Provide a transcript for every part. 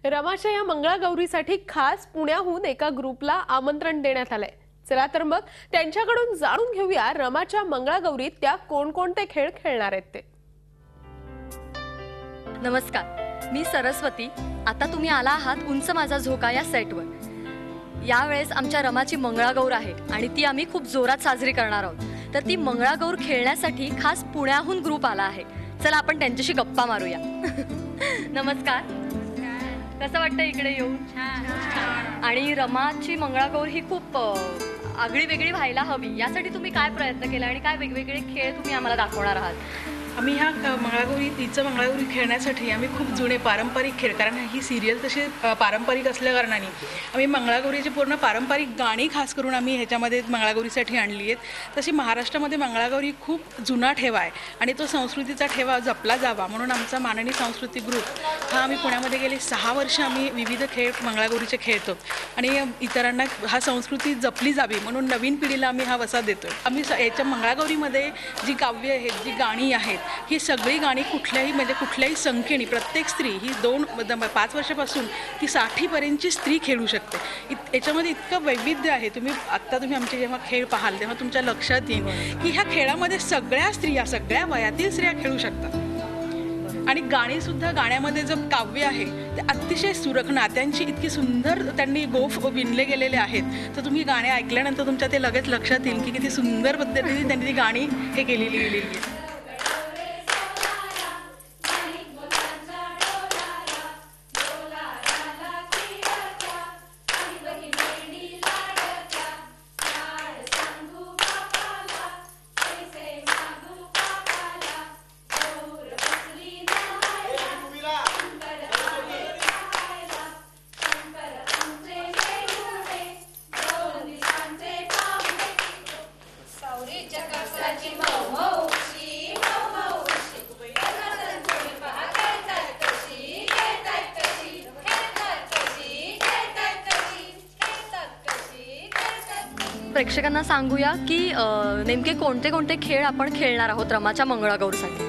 रमाच्या या मंगळागौरीसाठी खास पुण्याहून एका ग्रुपला आमंत्रण देण्यात आलंय। चला तर मग त्यांच्याकडून जाणून घेऊया रमाच्या मंगळागौरीत त्या कोणकोणते खेळ खेळणार आहेत ते। नमस्कार, मी सरस्वती। आता तुम्ही आला आहात उंच माझा झोका या सेटवर। यावेळेस आमच्या रमाची मंगळागौर आहे आणि ती आम्ही खूप जोरात साजरी करणार आहोत। तर ती मंगळागौर खेळण्यासाठी खास पुण्याहून ग्रुप आला आहे। चला आपण त्यांच्याशी गप्पा मारूया। नमस्कार, कसं वाटतं इकडे येऊन? आणि रमाची मंगळागौर ही खूप आगळी वेगळी व्हायला हवी, यासाठी तुम्ही काय प्रयत्न केला आणि काय वेगवेगळे खेळ तुम्ही आम्हाला दाखवणार आहात? आम्ही ह्या मंगळागौरी खेळण्यासाठी आम्ही खूप जुने पारंपरिक खेळ, कारण ही सिरियल तशी पारंपरिक असल्याकारणाने आम्ही मंगळागौरीची पूर्ण पारंपरिक गाणी खास करून आम्ही ह्याच्यामध्ये मंगळागौरीसाठी आणली आहेत। तशी महाराष्ट्रामध्ये मंगळागौरी खूप जुना ठेवा आहे आणि तो संस्कृतीचा ठेवा जपला जावा म्हणून आमचा माननी सांस्कृतिक ग्रुप हा आम्ही पुण्यामध्ये गेले 6 वर्ष आम्ही विविध खेळ मंगळागौरीचे खेळतो आणि इतरांना हा संस्कृती जपली जावी म्हणून नवीन पिढीला आम्ही हा वसा देतो। आम्ही याच्या मंगळागौरीमध्ये जी काव्य आहेत, जी गाणी आहेत, ही सगळी गाणी कुठल्याही संख्येने प्रत्येक स्त्री ही 5 वर्षापासून ती 60पर्यंतची स्त्री खेळू शकते। याच्यामध्ये इतकं वैविध्य आहे। तुम्ही आमचे जेव्हा खेळ पाहाल तेव्हा तुमच्या लक्षात येईल की ह्या खेळामध्ये सगळ्या स्त्रिया, सगळ्या वयातील स्त्रिया खेळू शकतात। आणि गाणीसुद्धा, गाण्यामध्ये जो काव्य आहे ते अतिशय सुरेख, नात्यांची इतकी सुंदर त्यांनी गोफ विणले गेलेले आहेत। तर तुम्ही गाणे ऐकल्यानंतर तुमच्या ते लगेच लक्षात येईल की किती सुंदर पद्धतीने त्यांनी ती गाणी हे गेलेली आहे। प्रेक्षकांना सांगूया की नेमके कोणते कोणते खेळ आपण खेळणार आहोत रमाच्या मंगळागौरीसाठी।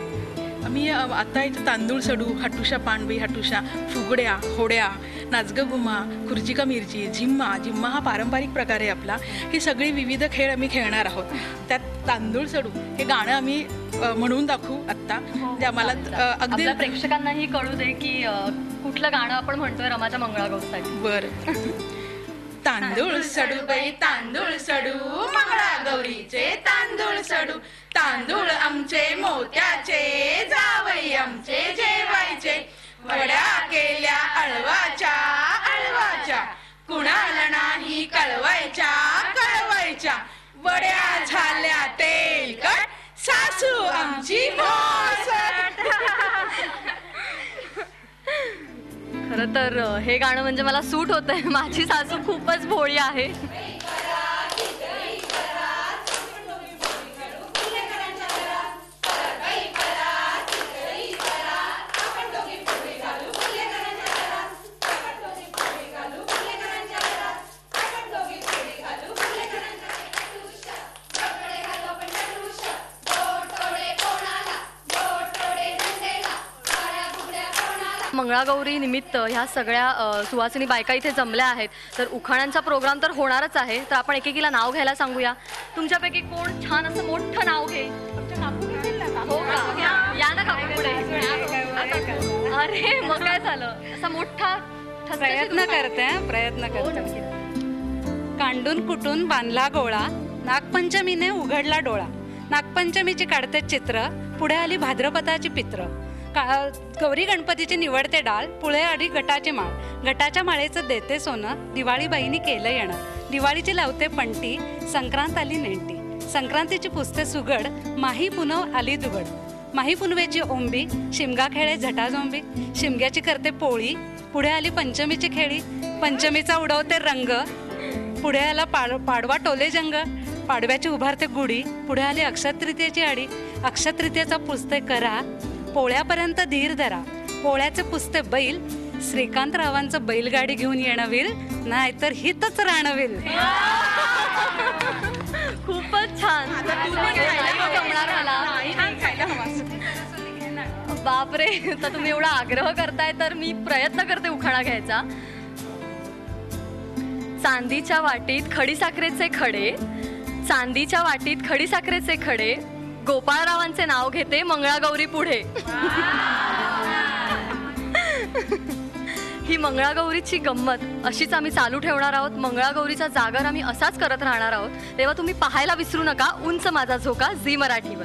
आम्ही आता इथे तांदूळ सडू, हटुशा पाणबी हटुशा, फुगड्या, होड्या, नाचगं घुमा, खुर्ची का मिरची, झिम्मा हा पारंपरिक प्रकार आहे आपला। ही सगळी विविध खेळ आम्ही खेळणार आहोत। त्यात तांदूळ सडू हे गाणं आम्ही म्हणून दाखवू आत्ता, म्हणजे आम्हाला अगदी प्रेक्षकांनाही कळू दे की कुठलं गाणं आपण म्हणतोय रमाच्या मंगळागौरीसाठी। बरं। तांदूळ सडू बाई तांदूळ सडू, मंगळागौरीचे तांदूळ सडू, तांदूळ आमचे मोत्याचे, जावई आमचे जेवायचे, वड्या केल्या अळवाच्या, कुणाला नाही कळवायच्या, वड्या झाल्या तेलकट, सासू आमची भोसट। खरं तर हे गाणं म्हणजे मला सूट होतंय। माझी सासू खूपच भोळी आहे। मंगळागौरी निमित्त ह्या सगळ्या सुवासिनी बायका इथे जमल्या आहेत। तर उखाण्यांचा प्रोग्राम तर होणारच आहे। तर आपण एकेकीला नाव घ्यायला सांगूया। तुमच्यापैकी कोण छान असं मोठं नाव घेईल? हो का? या ना काकू पुढे। अरे मग काय झालं, असा मोठा प्रयत्न करते। कांडून कुटून बांधला गोळा, नागपंचमीने उघडला डोळा, नागपंचमीची काढते चित्र, पुढे आली भाद्रपदाची पित्र, गौरी गणपतीची निवडते डाळ, पुढे आली गटाची माळ, गटाच्या माळेचं देते सोनं, दिवाळी बाईनी केलं येणं, दिवाळीची लावते पंटी, संक्रांत आली नेंटी, संक्रांतीची पुसते सुगड, माही पुनव आली दुगड, माही पुनवेची ओंबी, शिमगा खेळे झटाझोंबी, शिमग्याची करते पोळी, पुढे आली पंचमीची खेळी, पंचमीचा उडवते रंग, पुढे आला पाडवा टोले जंग, पाडव्याची उभारते गुढी, पुढे आली अक्षय तृतीयेची आडी, अक्षय तृतीयेचा पुसते करा, पोळ्यापर्यंत धीर धरा, पोळ्याचे पुसते बैल, श्रीकांतरावांचं बैलगाडी घेऊन येणं विल, नाहीतर हितच राहणं विल। खूपच छान। जमणार मला। वा बापरे, तर तुम्ही एवढा आग्रह करताय तर मी प्रयत्न करते उखाणा घ्यायचा. चांदीच्या वाटीत खडीसाखरेचे खडे, चांदीच्या वाटीत खडीसाखरेचे खडे, गोपाळरावांचे नाव घेते मंगळागौरी पुढे. ही मंगळागौरीची गंमत अशीच आम्ही चालू ठेवणार आहोत. मंगळागौरीचा जागर आम्ही असाच करत राहणार आहोत. तेव्हा तुम्ही पाहायला विसरू नका उंच माझा झोका झी मराठीवर.